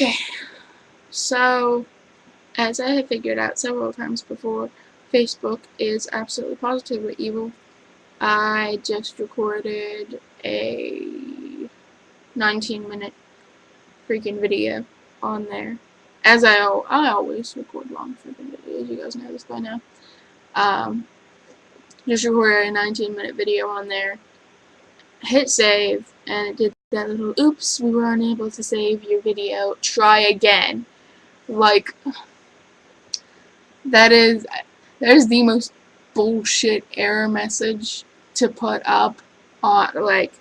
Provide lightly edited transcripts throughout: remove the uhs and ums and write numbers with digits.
Okay, so as I have figured out several times before, Facebook is absolutely positively evil. I just recorded a 19-minute freaking video on there. As I always record long freaking videos, you guys know this by now. Just recorded a 19-minute video on there. Hit save, and it did that little, oops, we were unable to save your video, try again. Like, that is the most bullshit error message to put up on, like,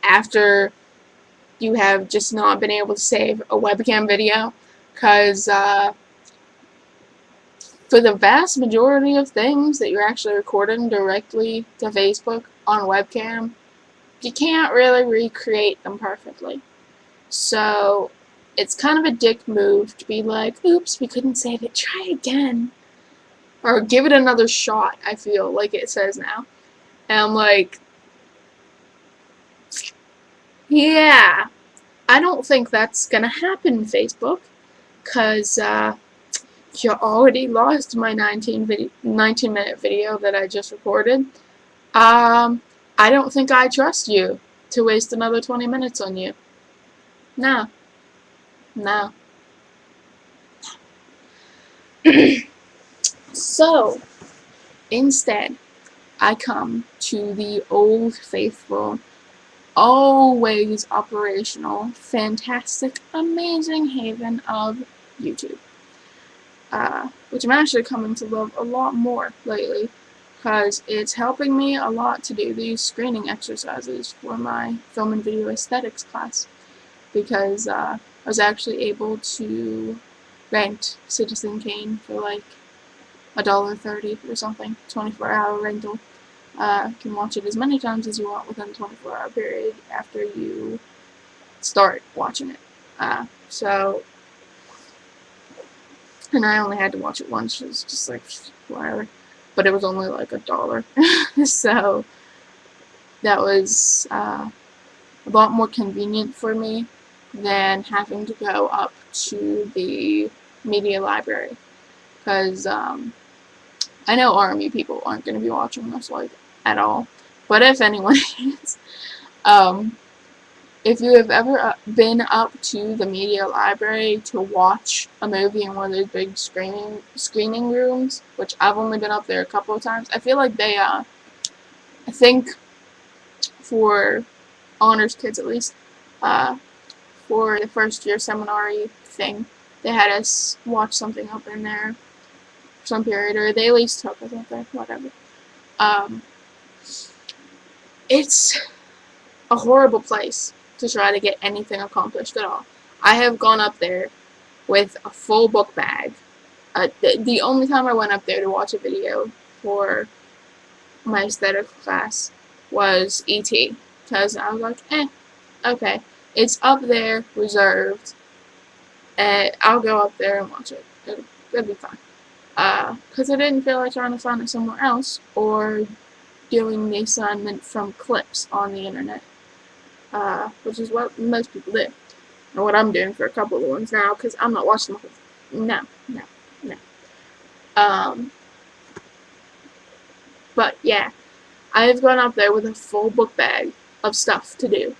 after you have just not been able to save a webcam video, because for the vast majority of things that you're actually recording directly to Facebook on webcam, you can't really recreate them perfectly. So it's kind of a dick move to be like, oops, we couldn't save it, try again. Or give it another shot, I feel like it says now. And I'm like, yeah, I don't think that's gonna happen, Facebook, because you already lost my 19-minute video that I just recorded. I don't think I trust you to waste another 20 minutes on you. No. No. So, instead, I come to the old faithful, always operational, fantastic, amazing haven of YouTube. Which I'm actually coming to love a lot more lately, because it's helping me a lot to do these screening exercises for my film and video aesthetics class, because I was actually able to rent Citizen Kane for like $1.30 or something, 24-hour rental. You can watch it as many times as you want within the 24-hour period after you start watching it. And I only had to watch it once, it was just like, whatever. But it was only like $1. So that was a lot more convenient for me than having to go up to the media library. Because I know Army people aren't going to be watching this like at all. But if anyone is, if you have ever been up to the media library to watch a movie in one of those big screening rooms, which I've only been up there a couple of times, I feel like they, I think for honors kids at least, for the first year seminar-y thing, they had us watch something up in there for some period, or they at least took us up there, whatever. It's a horrible place to try to get anything accomplished at all. I have gone up there with a full book bag. The only time I went up there to watch a video for my aesthetics class was E.T. Because I was like, okay, it's up there, reserved, and I'll go up there and watch it. It'll be fine. Because I didn't feel like trying to find it somewhere else, or doing the assignment from clips on the internet. Which is what most people do. And what I'm doing for a couple of the ones now, because I'm not watching the whole thing. No. But yeah, I've gone up there with a full book bag of stuff to do,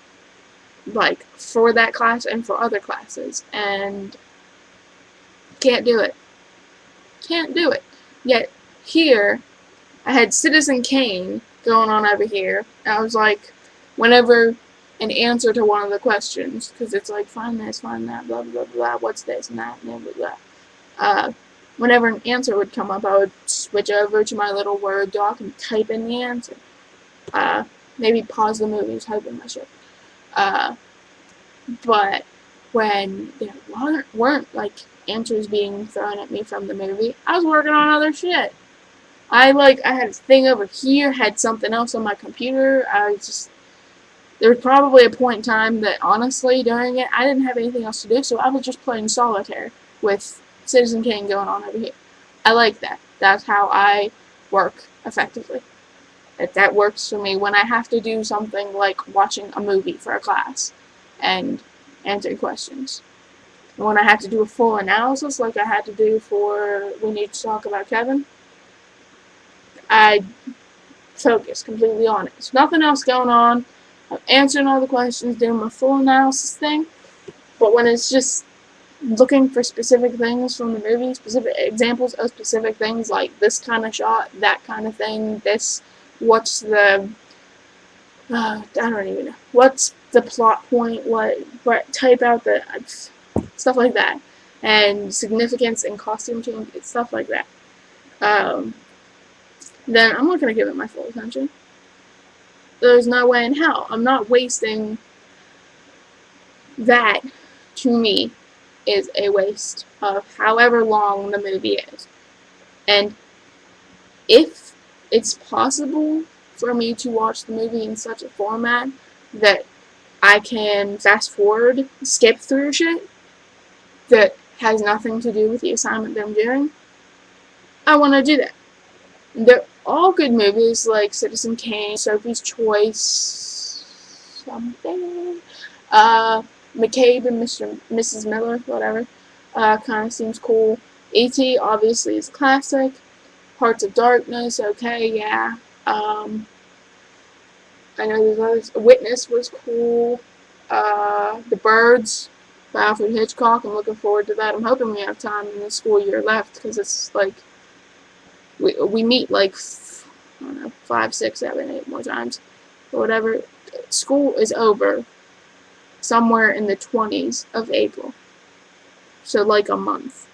like, for that class and for other classes, and can't do it. Yet, here, I had Citizen Kane going on over here, and I was like, whenever an answer to one of the questions, because it's like, find this, find that, blah, blah, blah, what's this and that, and blah, blah, blah. Whenever an answer would come up, I would switch over to my little Word doc and type in the answer. Maybe pause the movie, type in my shit. But when there weren't, like, answers being thrown at me from the movie, I was working on other shit. I had a thing over here, had something else on my computer. There was probably a point in time that, honestly, during it, I didn't have anything else to do, so I was just playing solitaire with Citizen Kane going on over here. I like that. That's how I work effectively. That works for me when I have to do something like watching a movie for a class and answering questions. when I had to do a full analysis, like I had to do for We Need to Talk About Kevin, I focused completely on it. There's nothing else going on. I'm answering all the questions, doing my full analysis thing. But when it's just looking for specific things from the movie, specific examples of specific things, like this kind of shot, that kind of thing, what's the, I don't even know, what's the plot point, type out the, stuff like that, and significance and costume change, stuff like that. Then I'm not going to give it my full attention. There's no way in hell. I'm not wasting that. To me, is a waste of however long the movie is. And if it's possible for me to watch the movie in such a format that I can fast forward, skip through shit that has nothing to do with the assignment that I'm doing, I want to do that. They're all good movies, like Citizen Kane, Sophie's Choice, something, McCabe and Mrs. Miller, whatever, kind of seems cool. E.T. obviously is a classic. Hearts of Darkness, okay, yeah. I know there's others. Witness was cool. The Birds by Alfred Hitchcock, I'm looking forward to that. I'm hoping we have time in the school year left, because it's like, we meet like, I don't know, 5, 6, 7, 8 more times, or whatever. School is over somewhere in the 20s of April. So like a month.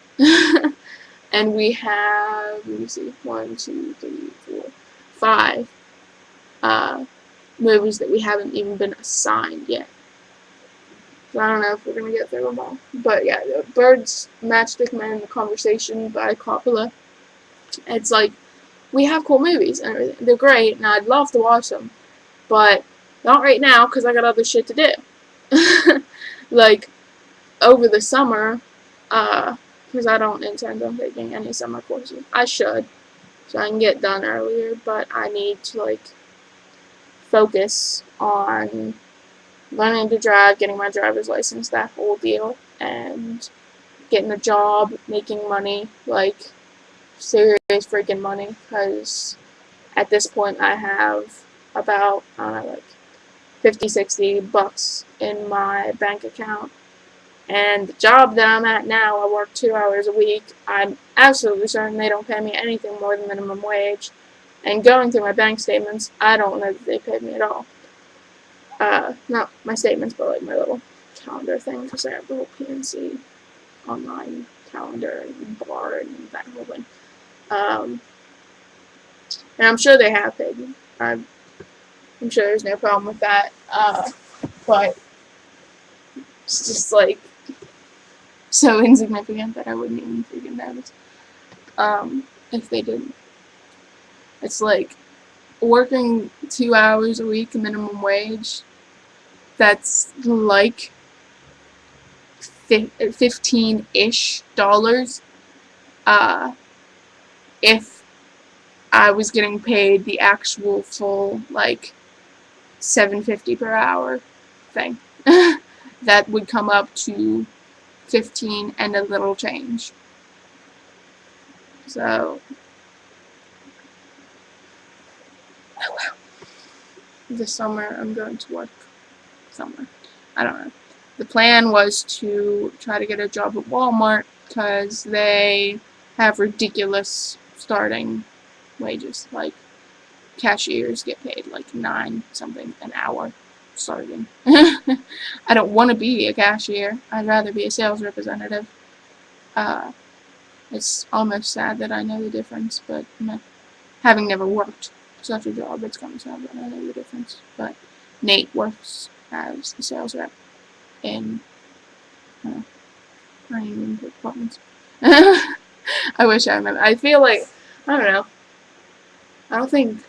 And we have, let me see, 1, 2, 3, 4, 5 movies that we haven't even been assigned yet. So I don't know if we're going to get through them all. But yeah, the Birds, Matchstick Man, The Conversation by Coppola. It's like, we have cool movies and everything. They're great, and I'd love to watch them. But not right now, because I got other shit to do. Like, over the summer, because I don't intend on taking any summer courses. I should, so I can get done earlier, but I need to, like, focus on learning to drive, getting my driver's license, that whole deal, and getting a job, making money, like, serious freaking money, because at this point I have about, I don't know, like, 50, 60 bucks in my bank account. And the job that I'm at now, I work 2 hours a week. I'm absolutely certain they don't pay me anything more than minimum wage. And going through my bank statements, I don't know that they paid me at all. Not my statements, but like my little calendar thing, because I have the whole PNC online calendar and bar and that whole thing. And I'm sure they have paid me. I'm sure there's no problem with that. But it's just like so insignificant that I wouldn't even freaking notice if they didn't. It's like working 2 hours a week, minimum wage. That's like $15-ish. If I was getting paid the actual full, like, $7.50 per hour thing. That would come up to 15 and a little change. So, oh wow. This summer I'm going to work somewhere. I don't know. The plan was to try to get a job at Walmart, because they have ridiculous starting wages. Like, cashiers get paid like 9 something an hour starting. I don't want to be a cashier. I'd rather be a sales representative. It's almost sad that I know the difference, but having never worked such a job, it's kind of sad that I know the difference. But Nate works as a sales rep in, I don't even remember departments. I wish I remember. I feel like, I don't know. I don't think,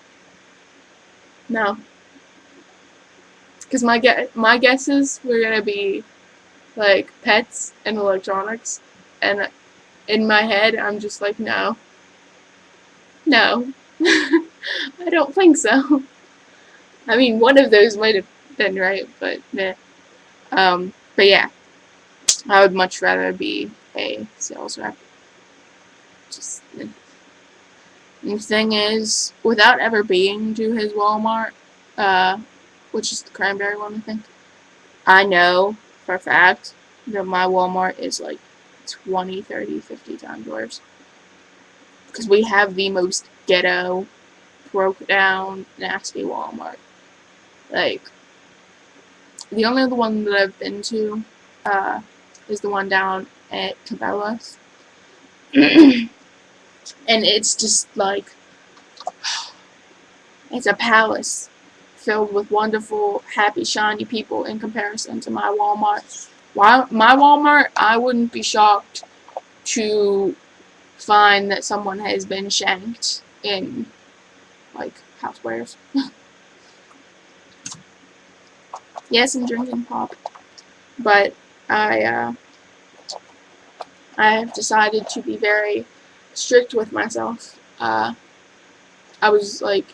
no. Because my guesses were going to be, like, pets and electronics. And in my head, I'm just like, no. No. I don't think so. I mean, one of those might have been right, but meh. But yeah. I would much rather be a sales rep. Just the thing is, without ever being to his Walmart, which is the cranberry one, I think, I know for a fact that my Walmart is like 20, 30, 50 times worse. Because we have the most ghetto, broke down, nasty Walmart. Like, the only other one that I've been to is the one down at Cabela's. And it's just like, it's a palace filled with wonderful, happy, shiny people in comparison to my Walmart. My Walmart, I wouldn't be shocked to find that someone has been shanked in, like, housewares. Yes, I'm drinking pop, but I have decided to be very strict with myself. I was, like,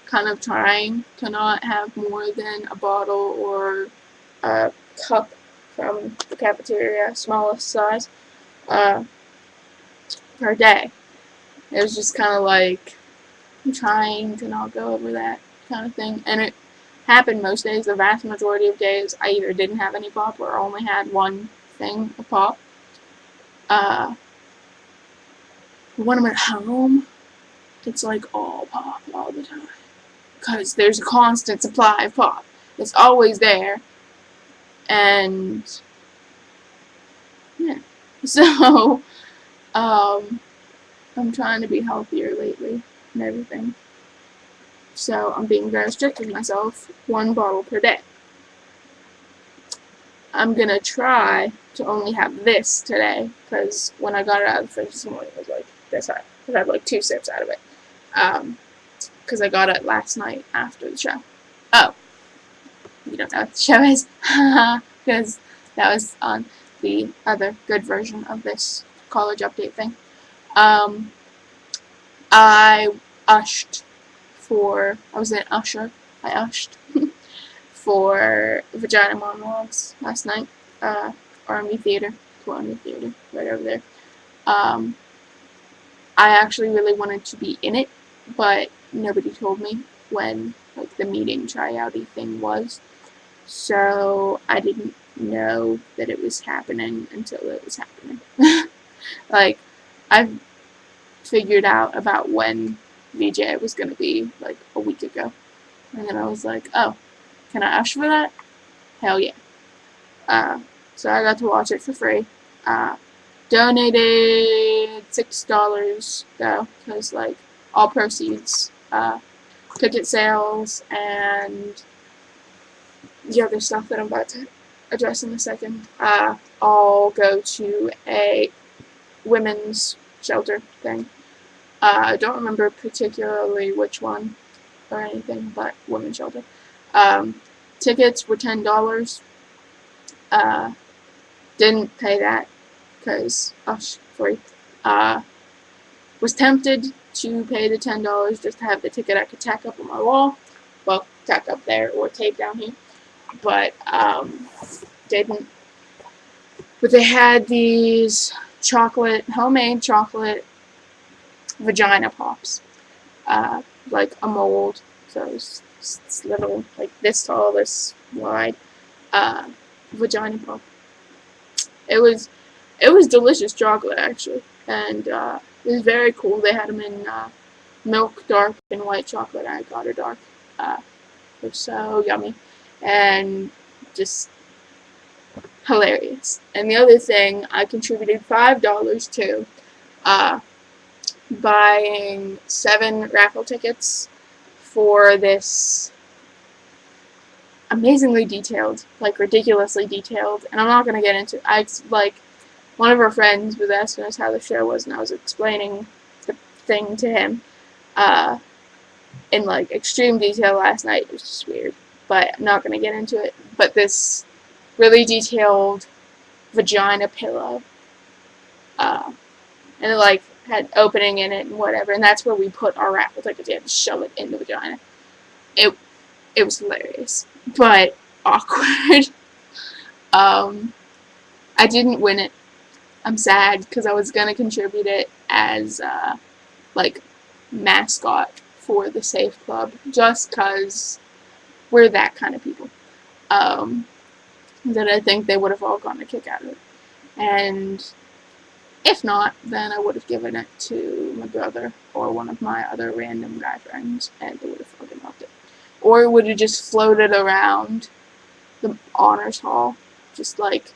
kind of trying to not have more than a bottle or a cup from the cafeteria, smallest size, per day. It was just kind of like, I'm trying to not go over that kind of thing. And it happened most days. The vast majority of days, I either didn't have any pop or only had one thing of pop. When I'm at home, it's like all pop all the time. Because there's a constant supply of pop. It's always there. And, yeah. So, I'm trying to be healthier lately and everything. So I'm being very strict with myself. 1 bottle per day. I'm gonna try to only have this today, because when I got it out of the fridge this morning, it was like this high. I had like 2 sips out of it. Because I got it last night after the show. Oh, you don't know what the show is? Because that was on the other good version of this college update thing. I was an usher. I ushed for Vagina Monologues last night. Army Theater, right over there. I actually really wanted to be in it, but nobody told me when, like, the meeting tryouty thing was. So I didn't know that it was happening until it was happening. Like, I've figured out about when VJ was going to be, like, a week ago. And then I was like, oh, can I usher for that? Hell yeah. So I got to watch it for free. Donated $6 though, because, like, all proceeds, ticket sales, and the other stuff that I'm about to address in a second, all go to a women's shelter thing. I don't remember particularly which one or anything, but women's shelter. Tickets were $10. Didn't pay that because free. Was tempted to pay the $10 just to have the ticket I could tack up on my wall. Well, tack up there or tape down here. But didn't. But they had these homemade chocolate vagina pops, like a mold. So it's little, like this tall, this wide, vagina pop. It was delicious chocolate, actually, and it was very cool. They had them in milk, dark, and white chocolate. I got a dark. They're so yummy, and just hilarious. And the other thing, I contributed $5 to, buying 7 raffle tickets for this amazingly detailed, like ridiculously detailed, and I'm not going to get into it. One of our friends was asking us how the show was, and I was explaining the thing to him in, like, extreme detail last night. It was just weird, but I'm not going to get into it. But this really detailed vagina pillow, and it, like, had opening in it and whatever, and that's where we put our raffle tickets. You had to shove it in the vagina. It was hilarious, but awkward. I didn't win it. I'm sad because I was gonna contribute it as like mascot for the Safe Club, just because we're that kind of people. That I think they would have all gotten a kick out of it. And if not, then I would have given it to my brother or one of my other random guy friends, and they would have fucking loved it. Or it would have just floated around the honors hall, just like